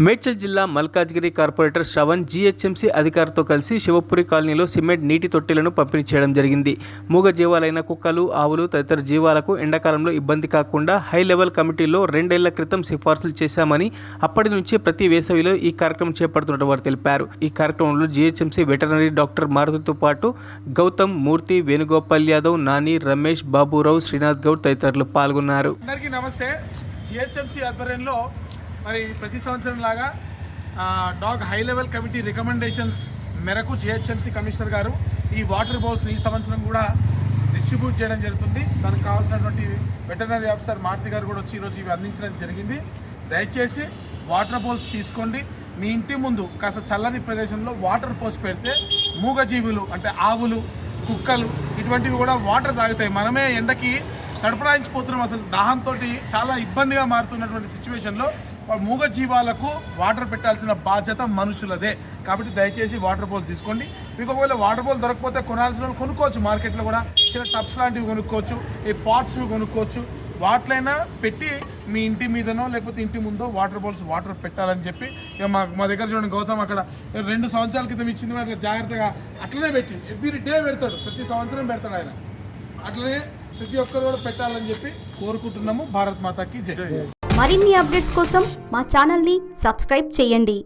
మేడ్చల్ జిల్లా Malkajgiri corporator Shravan GHMC అధికారితో కలిసి శివపురి కాలనీలో సిమెంట్ నీటి తొట్టెలను పంపిణీ చేయడం జరిగింది. మూగ జీవాలైన కుక్కలు, ఆవులు తదితర జీవాలకు ఎండాకాలంలో ఇబ్బంది కాకుండా హై లెవెల్ కమిటీలో 2 ఏళ్ల క్రితం సిఫార్సులు చేశామని, అప్పటి నుంచి ప్రతి వేసవిలో ఈ కార్యక్రమం చేపడుతున్నట్టు వారు తెలిపారు. ఈ కార్యక్రమంలో జీహెచ్ఎంసీ వెటర్నరీ డాక్టర్ మారుతితో పాటు గౌతమ్, మూర్తి, వేణుగోపాల్ యాదవ్, నాని, రమేష్, బాబురావు, శ్రీనాథ్ గౌడ్ తదితరులు పాల్గొన్నారు. అందరికీ నమస్తే. జీహెచ్ఎంసీ ఆధ్వర్యంలో మరి ప్రతి సంవత్సరం లాగా dog high level committee recommendations మేరకు జీహెచ్ఎంసీ కమిషనర్ గారు ఈ వాటర్ బౌల్స్ని ఈ సంవత్సరం కూడా డిస్ట్రిబ్యూట్ చేయడం జరుగుతుంది. దానికి కావాల్సినటువంటి వెటర్నరీ ఆఫీసర్ మారుతి గారు కూడా వచ్చి ఈరోజు ఇవి అందించడం జరిగింది. దయచేసి వాటర్ బౌల్స్ తీసుకోండి. మీ ఇంటి ముందు కాస్త చల్లని ప్రదేశంలో వాటర్ పోసి పెడితే మూగజీవులు అంటే ఆవులు, కుక్కలు ఇటువంటివి కూడా వాటర్ తాగుతాయి. మనమే ఎండకి తడపడాయించిపోతున్నాం. అసలు దాహంతో చాలా ఇబ్బందిగా మారుతున్నటువంటి సిచ్యువేషన్లో మూగ జీవాలకు వాటర్ పెట్టాల్సిన బాధ్యత మనుషులదే. కాబట్టి దయచేసి వాటర్ బౌల్ తీసుకోండి. మీకు ఒకవేళ వాటర్ బౌల్ దొరకకపోతే కొనాల్సిన వాళ్ళు కొనుక్కోవచ్చు. మార్కెట్లో కూడా చిన్న టబ్స్ లాంటివి కొనుక్కోవచ్చు, ఈ పాట్స్ కొనుక్కోవచ్చు. వాటిలైనా పెట్టి మీ ఇంటి మీదనో లేకపోతే ఇంటి ముందో వాటర్ బౌల్స్ వాటర్ పెట్టాలని చెప్పి ఇక మా దగ్గర చూడండి, గౌతమ్ అక్కడ 2 సంవత్సరాల క్రితం ఇచ్చింది. అట్లా జాగ్రత్తగా అట్లనే పెట్టి ఎవ్రీ డే పెడతాడు, ప్రతి సంవత్సరం పెడతాడు ఆయన. అట్లనే ప్రతి ఒక్కరు కూడా పెట్టాలని చెప్పి కోరుకుంటున్నాము. భారత్ మాతాకి జై. మరిన్ని అప్డేట్స్ కోసం మా ఛానల్ని సబ్స్క్రైబ్ చేయండి.